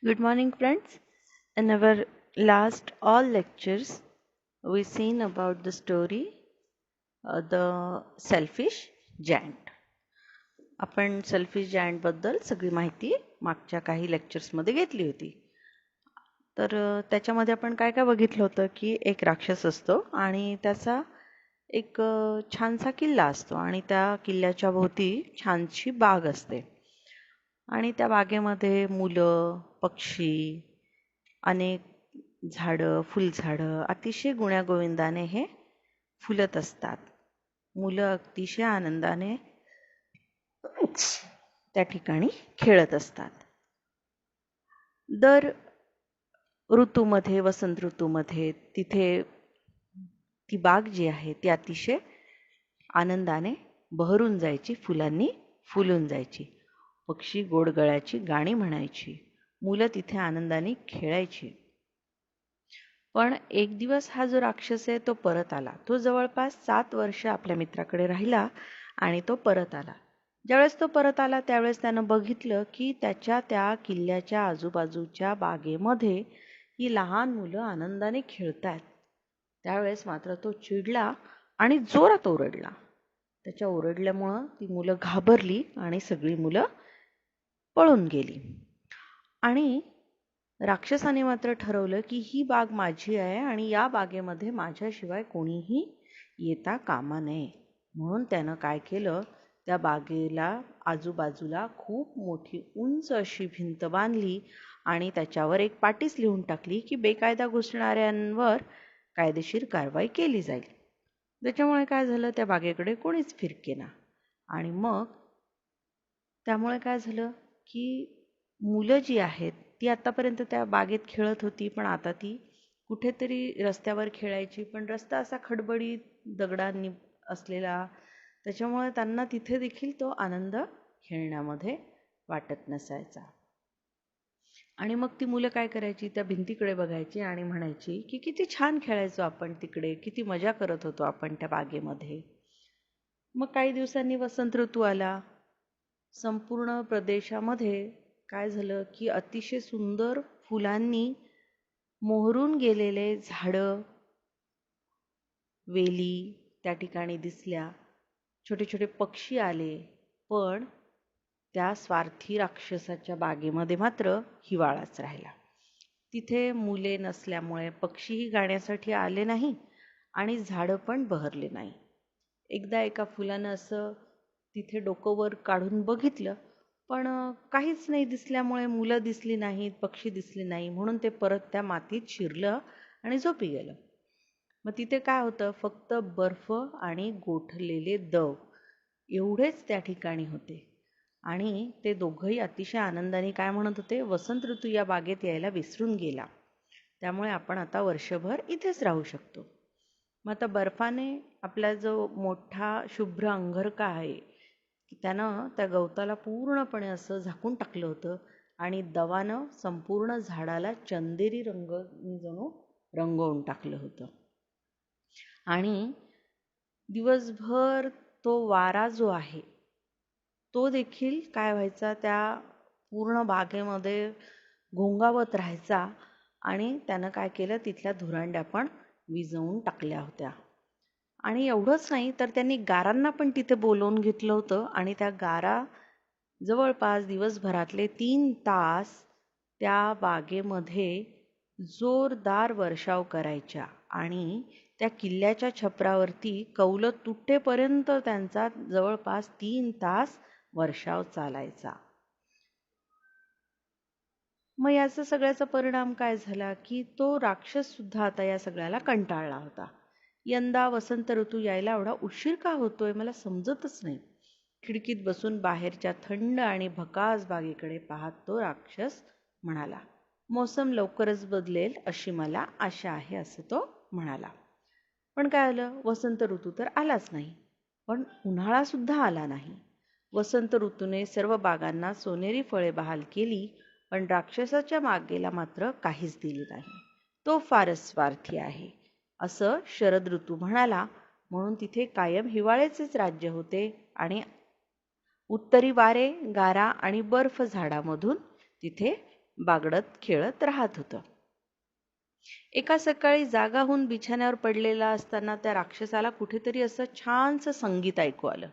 Good morning, friends. In our last all lectures, we seen about the story the selfish giant. आपण selfish giant बद्दल सगळी माहिती मागच्या काही लेक्चर्स मध्ये घेतली होती. तर त्याच्यामध्ये आपण काय काय बघितलं होतं की एक राक्षस असतो आणि त्याचा एक छानसा किल्ला असतो आणि त्या किल्ल्याच्या भोवती छानशी बाग असते आणि त्या बागेमध्ये मुलं, पक्षी, अनेक झाडं, फुलझाडं अतिशय गुण्यागोविंदाने हे फुलत असतात. मुलं अतिशय आनंदाने त्या ठिकाणी खेळत असतात. दर ऋतूमध्ये, वसंत ऋतूमध्ये तिथे ती बाग जी आहे ती अतिशय आनंदाने बहरून जायची, फुलांनी फुलून जायची. पक्षी गोडगळ्याची गाणी म्हणायची, मुलं तिथे आनंदाने खेळायची. पण एक दिवस हा जो राक्षस आहे तो परत आला. तो जवळपास 7 वर्ष आपल्या मित्राकडे राहिला आणि तो परत आला. ज्यावेळेस तो परत आला त्यावेळेस त्यानं बघितलं की त्याच्या त्या किल्ल्याच्या आजूबाजूच्या बागेमध्ये ही लहान मुलं आनंदाने खेळतायत. त्यावेळेस मात्र तो चिडला आणि जोरात ओरडला. त्याच्या ओरडल्यामुळं ती मुलं घाबरली आणि सगळी मुलं पळून गेली. आणि राक्षसाने मात्र ठरवलं की ही बाग माझी आहे आणि या बागेमध्ये माझ्याशिवाय कोणीही येता कामा नये. म्हणून त्यानं काय केलं, त्या बागेला आजूबाजूला खूप मोठी उंच अशी भिंत बांधली आणि त्याच्यावर एक पाटीच लिहून टाकली की बेकायदा घुसणाऱ्यांवर कायदेशीर कारवाई केली जाईल. त्याच्यामुळे काय झालं, त्या बागेकडे कोणीच फिरकेना. आणि मग त्यामुळे काय झालं की मुलं जी आहेत ती आतापर्यंत त्या बागेत खेळत होती, पण आता ती कुठेतरी रस्त्यावर खेळायची. पण रस्ता असा खडबडीत दगडांनी असलेला, त्याच्यामुळे त्यांना तिथे देखील तो आनंद खेळण्यामध्ये वाटत नसायचा. आणि मग ती मुलं काय करायची, त्या भिंतीकडे बघायची आणि म्हणायची की किती छान खेळायचो आपण तिकडे, किती मजा करत होतो आपण त्या बागेमध्ये. मग काही दिवसांनी वसंत ऋतू आला. संपूर्ण प्रदेशामध्ये काय झालं की अतिशय सुंदर फुलांनी मोहरून गेलेले झाडं, वेली त्या ठिकाणी दिसल्या. छोटे छोटे पक्षी आले. पण त्या स्वार्थी राक्षसाच्या बागेमध्ये मात्र हिवाळाच राहिला. तिथे मुले नसल्यामुळे पक्षीही गाण्यासाठी आले नाही आणि झाडं पण बहरले नाही. एकदा एका फुलानं असं तिथे डोकं वर काढून बघितलं, पण काहीच नाही दिसल्यामुळे मुलं दिसली नाहीत, पक्षी दिसले नाही, म्हणून ते परत त्या मातीत शिरलं आणि झोपी गेलं. मग तिथे काय होतं, फक्त बर्फ आणि गोठलेले दव एवढेच त्या ठिकाणी होते. आणि ते दोघंही अतिशय आनंदाने काय म्हणत होते, वसंत ऋतू या बागेत यायला विसरून गेला, त्यामुळे आपण आता वर्षभर इथेच राहू शकतो. मग आता बर्फाने आपला जो मोठा शुभ्र अंगरखा आहे त्यानं त्या गवताला पूर्णपणे असं झाकून टाकलं होतं आणि दवानं संपूर्ण झाडाला चंदेरी रंग जणू रंगवून टाकलं होतं. आणि दिवसभर तो वारा जो आहे तो देखील काय व्हायचा, त्या पूर्ण बागेमध्ये घोंगावत राहायचा. आणि त्यानं काय केलं, तिथल्या धुरांड्या पण विझवून टाकल्या होत्या. आणि एवढंच नाही तर त्यांनी गारांना पण तिथे बोलवून घेतलं होतं आणि त्या गारा जवळपास दिवसभरातले 3 तास त्या बागेमध्ये जोरदार वर्षाव करायच्या आणि त्या किल्ल्याच्या छपरावरती कौलं तुटेपर्यंत त्यांचा जवळपास 3 तास वर्षाव चालायचा. मग याचा सगळ्याचा परिणाम काय झाला की तो राक्षस सुद्धा आता या सगळ्याला कंटाळला होता. यंदा वसंत ऋतू यायला एवढा उशीर का होतोय मला समजतच नाही. खिडकीत बसून बाहेरच्या थंड आणि भकास बागेकडे पाहत तो राक्षस म्हणाला, मोसम लवकरच बदलेल अशी मला आशा आहे, असं तो म्हणाला. पण काय आलं, वसंत ऋतू तर आलाच नाही, पण उन्हाळा सुद्धा आला नाही. वसंत ऋतूने सर्व बागांना सोनेरी फळे बहाल केली, पण राक्षसाच्या बागेला मात्र काहीच दिले नाही. तो फारच स्वार्थी आहे, असं शरद ऋतू म्हणाला. म्हणून तिथे कायम हिवाळ्याचेच राज्य होते आणि उत्तरी वारे, गारा आणि बर्फ झाडामधून तिथे बागडत खेळत राहत होतं. एका सकाळी जागा होऊन बिछाण्यावर पडलेला असताना त्या राक्षसाला कुठेतरी असं छानसं संगीत ऐकू आलं.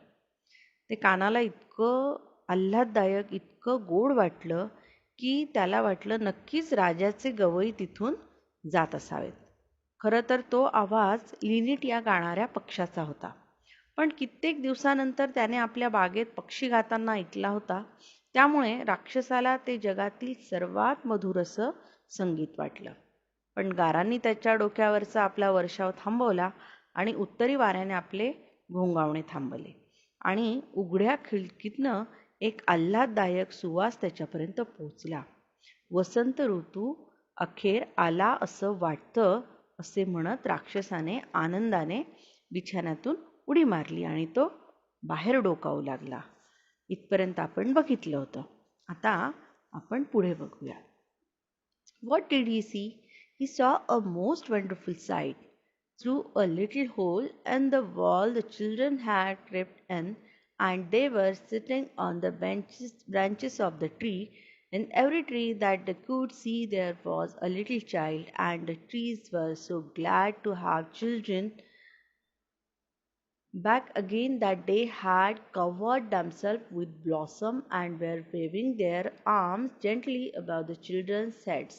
ते कानाला इतकं आल्हाददायक, इतकं गोड वाटलं की त्याला वाटलं नक्कीच राजाचे गवई तिथून जात असावेत. खरं तर तो आवाज लिनीट या गाणाऱ्या पक्ष्याचा होता. पण कित्येक दिवसानंतर त्याने आपल्या बागेत पक्षी गाताना ऐकला होता. त्यामुळे राक्षसाला ते जगातील सर्वात मधुर असं संगीत वाटलं. पण गारांनी त्याच्या डोक्यावरचा आपला वर्षाव थांबवला आणि उत्तरी वाऱ्याने आपले घोंगावणे थांबवले आणि उघड्या खिडकीतनं एक आल्हाददायक सुवास त्याच्यापर्यंत पोहोचला. वसंत ऋतू अखेर आला असं वाटतं, असे म्हणत राक्षसाने आनंदाने बिछाण्यातून उडी मारली आणि तो बाहेर डोकावू लागला. इथपर्यंत आपण बघितलं होतं. आता आपण पुढे बघूया. What did he see? He saw a most wonderful sight. Through a little hole in the wall the children had crept in, and they were sitting on the branches of the tree. In every tree that they could see there was a little child, and the trees were so glad to have children back again that they had covered themselves with blossom and were waving their arms gently above the children's heads.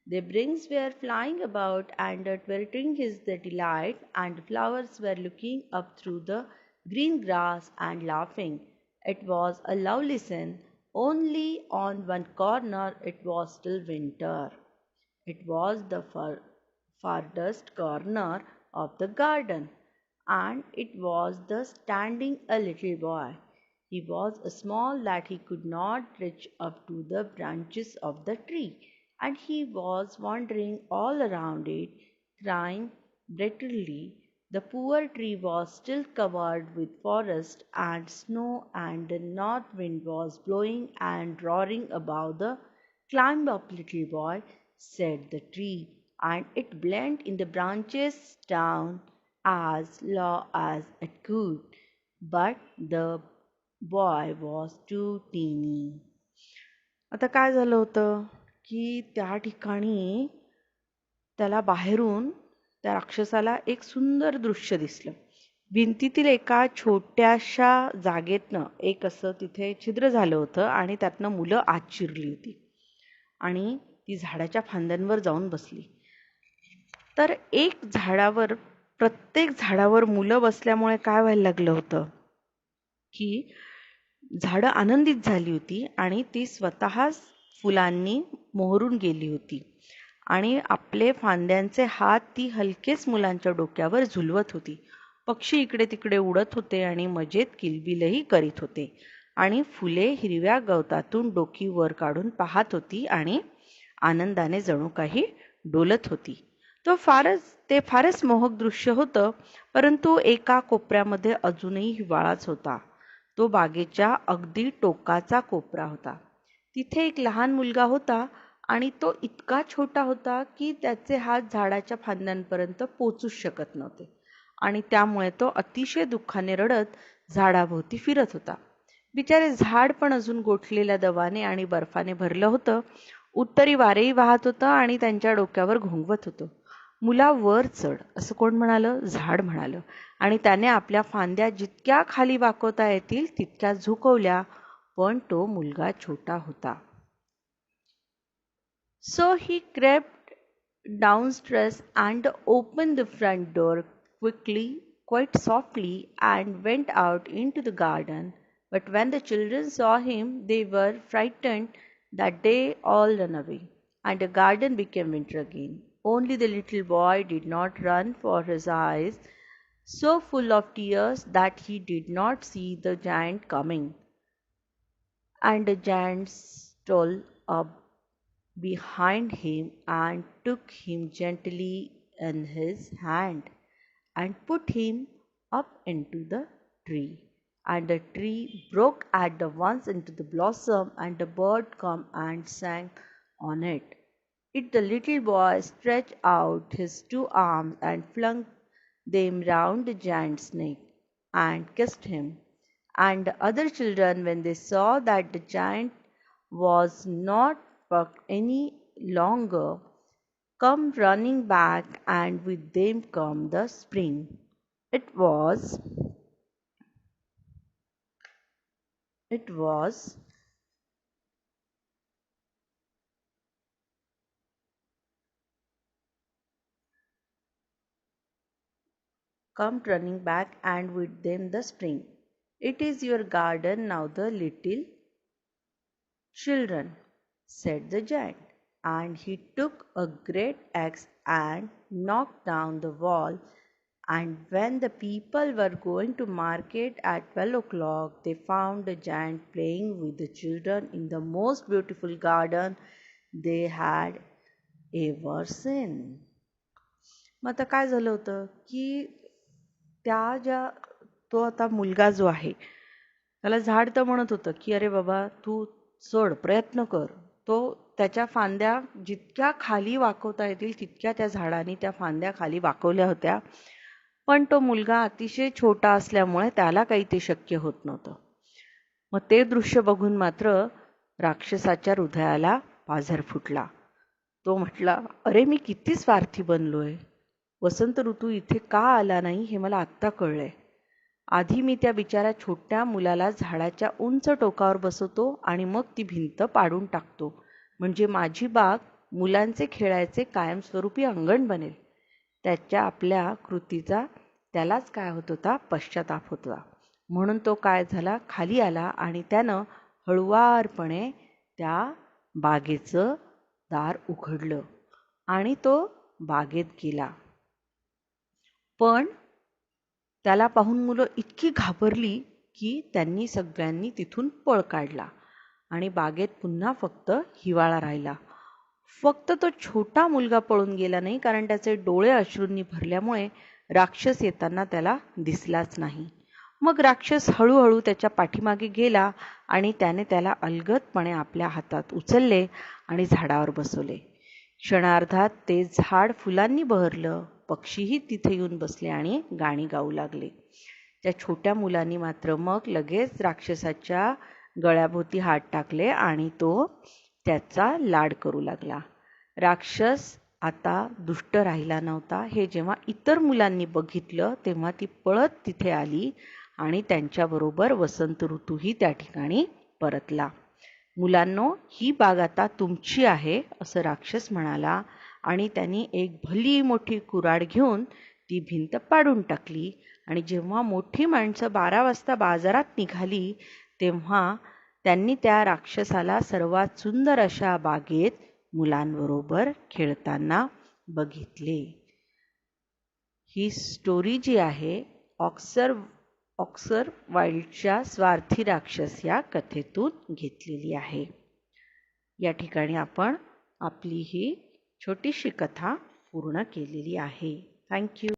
Their wings were flying about, and twittering is their delight, and the flowers were looking up through the green grass and laughing. It was a lovely scene, only on one corner it was still winter. It was the farthest corner of the garden, and it was thus standing a little boy. He was so small that he could not reach up to the branches of the tree, and he was wandering all around it, crying bitterly. The poor tree was still covered with forest and snow, and the north wind was blowing and roaring above the "Climb up, little boy," said the tree, and it bent in the branches down as low as it could. But the boy was too teeny. आता काय झालं होतं की त्या ठिकाणी त्याला बाहेरून त्या राक्षसाला एक सुंदर दृश्य दिसलं. भिंतीतील एका छोट्याशा जागेतनं एक असं तिथे छिद्र झालं होतं आणि त्यातनं मुलं आत शिरली होती आणि ती झाडाच्या फांद्यांवर जाऊन बसली. तर प्रत्येक झाडावर मुलं बसल्यामुळे काय व्हायला लागलं होतं की झाडं आनंदित झाली होती आणि ती स्वतःच फुलांनी मोहरून गेली होती आणि आपले फांद्यांचे हात ती हलकेच मुलांच्या डोक्यावर झुलवत होती. पक्षी इकडे तिकडे उडत होते आणि मजेत किलबिलही करीत होते आणि फुले हिरव्या गवतातून डोकी वर काढून पाहत होती आणि आनंदाने जणू काही डोलत होती. ते फारच मोहक दृश्य होतं. परंतु एका कोपऱ्यामध्ये अजूनही हिवाळाच होता. तो बागेच्या अगदी टोकाचा कोपरा होता. तिथे एक लहान मुलगा होता आणि तो इतका छोटा होता की त्याचे हात झाडाच्या फांद्यांपर्यंत पोचूच शकत नव्हते आणि त्यामुळे तो अतिशय दुःखाने रडत झाडाभोवती फिरत होता. बिचारे झाड पण अजून गोठलेल्या दवाने आणि बर्फाने भरलं होतं. उत्तरी वारेही वाहत होतं आणि त्यांच्या डोक्यावर घोंघवत होतं. मुला वर चढ, असं कोण म्हणालं? झाड म्हणालं आणि त्याने आपल्या फांद्या जितक्या खाली वाकवता येतील तितक्या झुकवल्या, पण तो मुलगा छोटा होता. So he crept downstairs and opened the front door quickly, quite softly, and went out into the garden. But when the children saw him, they were frightened that they all ran away, and the garden became winter again. Only the little boy did not run, for his eyes so full of tears that he did not see the giant coming. And the giant stole up behind him and took him gently in his hand and put him up into the tree. And the tree broke at once into the blossom, and the bird came and sang on it. The little boy stretched out his two arms and flung them round the giant's neck and kissed him. And the other children, when they saw that the giant was not talk any longer, come running back, and with them come the spring. It was come running back, and with them the spring. It is your garden now, the little children, said the giant. And he took a great axe and knocked down the wall. And when the people were going to market at 12 o'clock, they found the giant playing with the children in the most beautiful garden they had ever seen. मग आता काय झालं होतं की तो आता मुलगा जो आहे त्याला झाड तर म्हणत होतं की अरे बाबा तू चढ, प्रयत्न कर. तो त्याच्या फांद्या जितक्या खाली वाकवता येतील तितक्या त्या झाडाने त्या फांद्या खाली वाकवल्या होत्या. पण तो मुलगा अतिशय छोटा असल्यामुळे त्याला काही ते शक्य होत नव्हतं. मग ते दृश्य बघून मात्र राक्षसाच्या हृदयाला पाझर फुटला. तो म्हटला, अरे मी किती स्वार्थी बनलोय. वसंत ऋतू इथे का आला नाही हे मला आत्ता कळलंय. आधी मी त्या बिचाऱ्या छोट्या मुलाला झाडाच्या उंच टोकावर बसवतो आणि मग ती भिंत पाडून टाकतो, म्हणजे माझी बाग मुलांचे खेळायचे कायमस्वरूपी अंगण बनेल. त्याच्या आपल्या कृतीचा त्यालाच काय होत होता, पश्चाताप होता. म्हणून तो काय झाला, खाली आला आणि त्यानं हळुवारपणे त्या बागेचं दार उघडलं आणि तो बागेत गेला. पण त्याला पाहून मुलं इतकी घाबरली की त्यांनी सगळ्यांनी तिथून पळ काढला आणि बागेत पुन्हा फक्त हिवाळा राहिला. फक्त तो छोटा मुलगा पळून गेला नाही, कारण त्याचे डोळे अश्रूंनी भरल्यामुळे राक्षस येताना त्याला दिसलाच नाही. मग राक्षस हळूहळू त्याच्या पाठीमागे गेला आणि त्याने त्याला अलगदपणे आपल्या हातात उचलले आणि झाडावर बसवले. क्षणार्धात ते झाड फुलांनी बहरलं. पक्षीही तिथे येऊन बसले आणि गाणी गाऊ लागले. त्या छोट्या मुलांनी मात्र मग लगेच राक्षसाच्या गळ्याभोवती हात टाकले आणि तो त्याचा लाड करू लागला. राक्षस आता दुष्ट राहिला नव्हता हे जेव्हा इतर मुलांनी बघितलं तेव्हा ती पळत तिथे आली आणि त्यांच्याबरोबर वसंत ऋतूही त्या ठिकाणी परतला. मुलांनो, ही बाग आता तुमची आहे, असं राक्षस म्हणाला आणि त्यांनी एक भली मोठी कुऱ्हाड घेऊन ती भिंत पाडून टाकली. आणि जेव्हा मोठी माणसं 12 वाजता बाजारात निघाली तेव्हा त्यांनी त्या राक्षसाला सर्वात सुंदर अशा बागेत मुलांबरोबर खेळताना बघितले. ही स्टोरी जी आहे ऑस्कर वाइल्डच्या स्वार्थी राक्षस या कथेतून घेतलेली आहे. या ठिकाणी आपण आपली ही छोटीशी कथा पूर्ण केलेली आहे. थँक्यू.